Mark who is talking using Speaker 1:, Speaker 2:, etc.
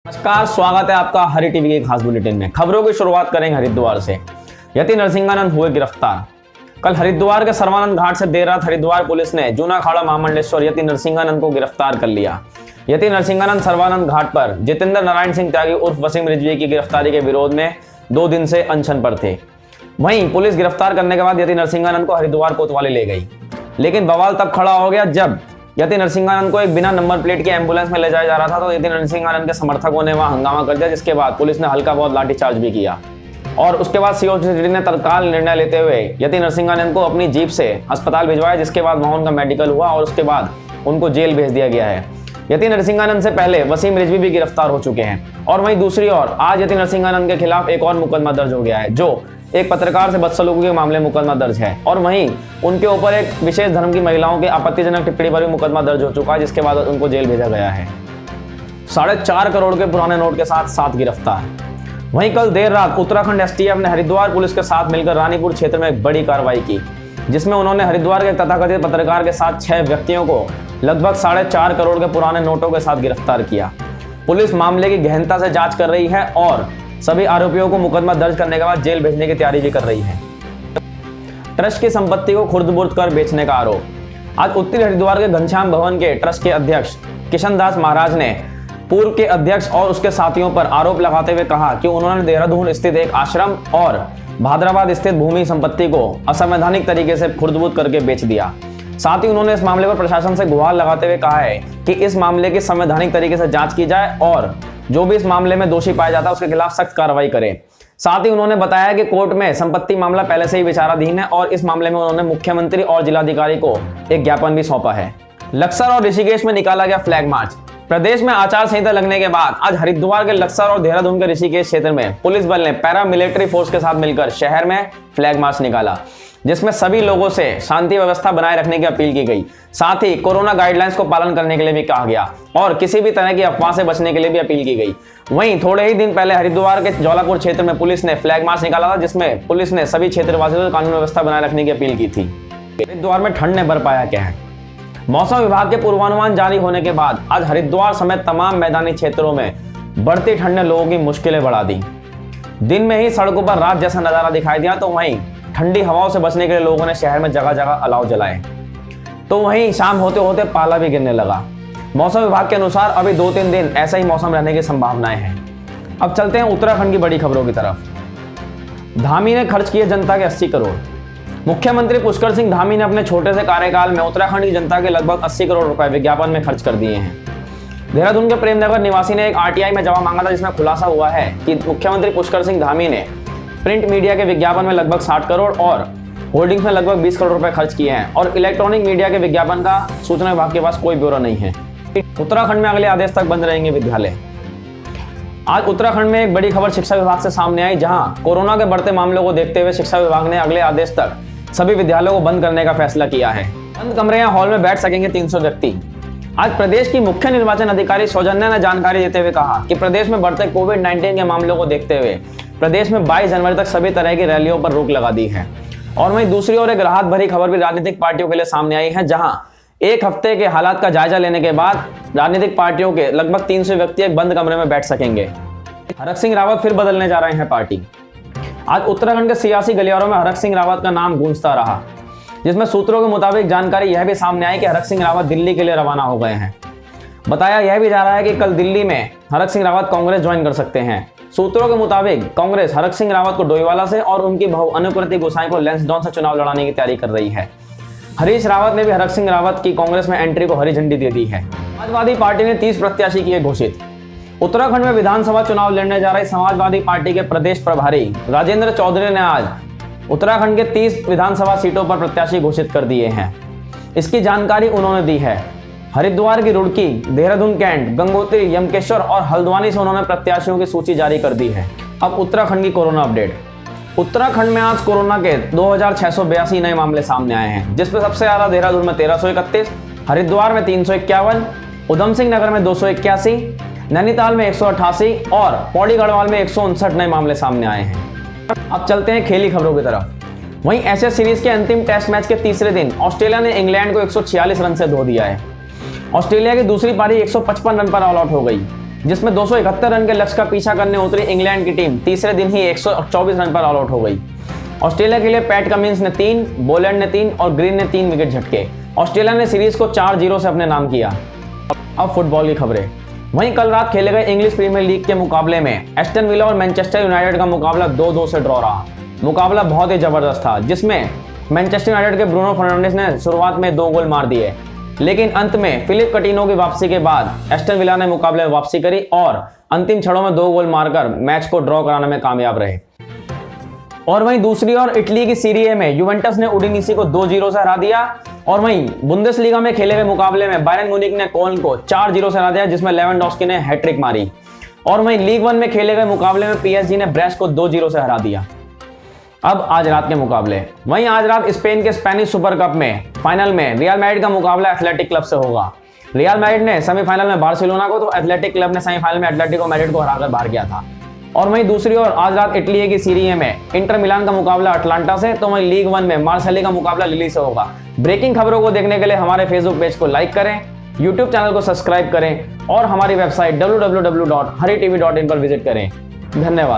Speaker 1: नमस्कार, स्वागत है आपका हरी टीवी के खास बुलेटिन में। खबरों की शुरुआत करेंगे हरिद्वार से। यति नरसिंहानंद हुए गिरफ्तार। कल हरिद्वार के सर्वानंद घाट से देर रात हरिद्वार पुलिस ने जूना अखाड़ा महामंडलेश्वर यति नरसिंहानंद को गिरफ्तार कर लिया। यति नरसिंहानंद सर्वानंद घाट पर जितेंद्र नारायण सिंह त्यागी उर्फ वसीम रिजवी की गिरफ्तारी के विरोध में 2 दिन से अनशन पर थे। वहीं पुलिस गिरफ्तार करने के बाद यति नरसिंहानंद को हरिद्वार कोतवाली ले गई, लेकिन बवाल तब खड़ा हो गया जब यति नरसिंहानंद को एक बिना नंबर प्लेट की एम्बुलेंस में ले जाया जा रहा था तो यति नरसिंहानंद के समर्थकों ने वहां हंगामा कर दिया, जिसके बाद पुलिस ने हल्का बहुत लाठीचार्ज भी किया। और उसके बाद सीओसीडी ने तत्काल निर्णय लेते हुए यति नरसिंहानंद को अपनी जीप से अस्पताल भिजवाया, जिसके बाद वहां उनका मेडिकल हुआ और उसके बाद उनको जेल भेज दिया गया है। यति नरसिंहानंद से पहले वसीम रिजवी भी गिरफ्तार हो चुके हैं और वहीं दूसरी ओर आज यति नरसिंहानंद के खिलाफ एक और मुकदमा दर्ज हो गया है, जो एक पत्रकार से बदसलूकी के मामले में मुकदमा दर्ज है। और वहीं उनके ऊपर एक विशेष धर्म की महिलाओं के आपत्तिजनक टिप्पणी पर भी मुकदमा दर्ज हो चुका है, जिसके बाद उनको जेल भेजा गया है। 4.5 करोड़ के पुराने नोट के साथ 7 गिरफ्तार। वहीं कल देर रात उत्तराखंड एसटीएफ ने हरिद्वार पुलिस के साथ मिलकर रानीपुर क्षेत्र में एक बड़ी कार्रवाई की, जिसमें उन्होंने हरिद्वार के तथाकथित पत्रकार के साथ 6 व्यक्तियों को लगभग 4.5 करोड़ के पुराने नोटों के साथ गिरफ्तार किया। पुलिस मामले की गहनता से जांच कर रही है और सभी आरोपियों को मुकदमा दर्ज करने के बाद जेल भेजने की तैयारी भी कर रही है। ट्रस्ट की संपत्ति को खुर्द-बुर्द कर बेचने का आरोप। आज उत्तरी हरिद्वार के घनश्याम भवन के ट्रस्ट के अध्यक्ष किशन दास महाराज ने पूर्व के अध्यक्ष और उसके साथियों पर आरोप लगाते हुए कहा कि उन्होंने देहरादून स्थित एक आश्रम और भादराबाद स्थित भूमि संपत्ति को असंवैधानिक तरीके से खुर्द-बुर्द करके बेच दिया। साथ ही उन्होंने इस मामले पर प्रशासन से गुहार लगाते हुए कहा है कि इस मामले की संवैधानिक तरीके से जांच की जाए और जो भी इस मामले में दोषी पाया जाता है उसके खिलाफ सख्त कार्रवाई करें। साथ ही उन्होंने बताया कि कोर्ट में संपत्ति मामला पहले से ही विचाराधीन है और इस मामले में उन्होंने मुख्यमंत्री और जिलाधिकारी को एक ज्ञापन भी सौंपा है। लक्सर और ऋषिकेश में निकाला गया फ्लैग मार्च। प्रदेश में आचार संहिता लगने के बाद आज हरिद्वार के लक्सर और देहरादून के ऋषिकेश क्षेत्र में पुलिस बल ने पैरा मिलिट्री फोर्स के साथ मिलकर शहर में फ्लैग मार्च निकाला, जिसमें सभी लोगों से शांति व्यवस्था बनाए रखने की अपील की गई। साथ ही कोरोना गाइडलाइंस को पालन करने के लिए भी कहा गया और किसी भी तरह की अफवाह से बचने के लिए भी अपील की गई। वहीं थोड़े ही दिन पहले हरिद्वार के ज्वालापुर क्षेत्र में पुलिस ने फ्लैग मार्च निकाला था, जिसमें पुलिस ने सभी क्षेत्रवासियों से कानून व्यवस्था बनाए रखने की अपील की थी। हरिद्वार में ठंड ने बरपाया कहर। मौसम विभाग के पूर्वानुमान जारी होने के बाद आज हरिद्वार समेत तमाम मैदानी क्षेत्रों में बढ़ती ठंड ने लोगों की मुश्किलें बढ़ा दी। दिन में ही सड़कों पर रात जैसा नजारा दिखाई दिया, तो वहीं ठंडी हवाओं से बचने के लिए लोगों ने शहर में जगह जगह अलाव जलाए, तो वहीं शाम होते होते पाला भी गिरने लगा। मौसम विभाग के अनुसार अभी 2-3 दिन ऐसा ही मौसम रहने की संभावनाएं हैं। अब चलते हैं उत्तराखंड की बड़ी खबरों की तरफ। धामी ने खर्च किए जनता के 80 करोड़। मुख्यमंत्री पुष्कर सिंह धामी ने अपने छोटे से कार्यकाल में उत्तराखंड की जनता के लगभग 80 करोड़ रुपए विज्ञापन में खर्च कर दिए हैं। देहरादून के प्रेमनगर निवासी ने एक आरटीआई में जवाब मांगा था, जिसमें खुलासा हुआ है कि मुख्यमंत्री पुष्कर सिंह धामी ने प्रिंट मीडिया के विज्ञापन में लगभग 60 करोड़ और होर्डिंग्स में लगभग 20 करोड़ रुपए खर्च किए हैं और इलेक्ट्रॉनिक मीडिया के विज्ञापन का सूचना विभाग के पास कोई ब्यौरा नहीं है। उत्तराखंड में अगले आदेश तक बंद रहेंगे विद्यालय। आज उत्तराखंड में एक बड़ी खबर शिक्षा विभाग से सामने आई, जहां कोरोना के बढ़ते मामलों को देखते हुए शिक्षा विभाग ने अगले आदेश तक सभी विद्यालयों को बंद करने का फैसला किया है। बंद कमरे या हॉल में बैठ सकेंगे 300 व्यक्ति। आज प्रदेश की मुख्य निर्वाचन अधिकारी सौजन्या ने जानकारी देते हुए कहा कि प्रदेश में बढ़ते कोविड-19 के मामलों को देखते हुए प्रदेश में 22 जनवरी तक सभी तरह की रैलियों पर रोक लगा दी है। और वहीं दूसरी ओर एक राहत भरी खबर भी राजनीतिक पार्टियों के लिए सामने आई है, जहां एक हफ्ते के हालात का जायजा लेने के बाद राजनीतिक पार्टियों के लगभग 300 व्यक्ति एक बंद कमरे में बैठ सकेंगे। हरक सिंह रावत फिर बदलने जा रहे हैं पार्टी। आज उत्तराखंड के सियासी गलियारों में हरक सिंह रावत का नाम गूंजता रहा, जिसमें सूत्रों के मुताबिक जानकारी यह भी सामने आई कि हरक सिंह रावत दिल्ली के लिए रवाना हो गए हैं। बताया यह भी जा रहा है कि कल दिल्ली में हरक सिंह रावत कांग्रेस ज्वाइन कर सकते हैं। सूत्रों के मुताबिक कांग्रेस हरक सिंह रावत को डोईवाला से और उनकी बहू अनुकृति गोसाई को लैंसडाउन से चुनाव लड़ाने की तैयारी कर रही है। हरीश रावत ने भी हरक सिंह रावत की कांग्रेस में एंट्री को हरी झंडी दे दी है। समाजवादी पार्टी ने 30 प्रत्याशी किए घोषित। उत्तराखंड में विधानसभा चुनाव लड़ने जा रही समाजवादी पार्टी के प्रदेश प्रभारी राजेंद्र चौधरी ने आज उत्तराखंड के 30 विधानसभा सीटों पर प्रत्याशी घोषित कर दिए हैं। इसकी जानकारी उन्होंने दी है। हरिद्वार की रुड़की, देहरादून कैंट, गंगोत्री, यमकेश्वर और हल्द्वानी से उन्होंने प्रत्याशियों की सूची जारी कर दी है। अब उत्तराखंड की कोरोना अपडेट। उत्तराखंड में आज कोरोना के 2682 नए मामले सामने आए हैं, जिसमें सबसे ज्यादा देहरादून में 1331, हरिद्वार में 351, उधम सिंह नगर में 281, नैनीताल में 188 और पौड़ी गढ़वाल में 159 नए मामले सामने आए हैं। अब चलते हैं खेली खबरों की तरफ। वहीं एशेज सीरीज के अंतिम टेस्ट मैच के तीसरे दिन ऑस्ट्रेलिया ने इंग्लैंड को 146 रन से धो दिया है। ऑस्ट्रेलिया की दूसरी पारी 155 रन पर ऑल आउट हो गई। जिसमें 271 रन के लक्ष्य का पीछा करने उतरी इंग्लैंड की टीम तीसरे दिन ही 124 रन पर ऑल आउट हो गई। ऑस्ट्रेलिया के लिए पैट कमिंस ने 3, बोलैंड ने 3 और ग्रीन ने 3 विकेट झटके। ऑस्ट्रेलिया ने सीरीज को 4-0 से अपने नाम किया। अब फुटबॉल की खबरें। वहीं कल रात खेले गए इंग्लिश प्रीमियर लीग के मुकाबले में एस्टन विला और मैनचेस्टर यूनाइटेड का मुकाबला 2-2 से ड्रॉ रहा। मुकाबला बहुत ही जबरदस्त था, जिसमें मैनचेस्टर यूनाइटेड के ब्रूनो फर्नांडिस ने शुरुआत में 2 गोल मार दिए, लेकिन अंत में फिलिप कटिनो की वापसी के बाद एस्टन विला ने मुकाबले में वापसी करी और अंतिम क्षणों में 2 गोल मारकर मैच को ड्रॉ कराने में कामयाब रहे। और वहीं दूसरी ओर इटली की सीरी ए में यूवेंटस ने उडिनीसी को 2-0 से हरा दिया। और वहीं बुंदेसलीगा में खेले गए मुकाबले में बायरन म्यूनिख ने कोल्न को 4-0 से हरा दिया, जिसमें लेवेंडोव्स्की ने हैट्रिक मारी। और वहीं लीग 1 में खेले गए मुकाबले में पीएसजी ने ब्रेस्ट को 2-0 से हरा दिया। अब आज रात के मुकाबले। वहीं आज रात स्पेन के स्पेनिश सुपर कप में फाइनल में रियल मैड्रिड का मुकाबला एथलेटिक क्लब से होगा। रियल मैड्रिड ने सेमीफाइनल में बार्सिलोना को, तो एथलेटिक क्लब ने सेमीफाइनल में एटलेटिको मैड्रिड को हराकर बाहर किया था। और वहीं दूसरी ओर आज रात इटली की सीरी ए में इंटर मिलान का मुकाबला अटलांटा से, तो वहीं लीग 1 में मार्सेली का मुकाबला लिली से होगा। ब्रेकिंग खबरों को देखने के लिए हमारे फेसबुक पेज को लाइक करें, यूट्यूब चैनल को सब्सक्राइब करें और हमारी वेबसाइट www.haritv.in पर विजिट करें। धन्यवाद।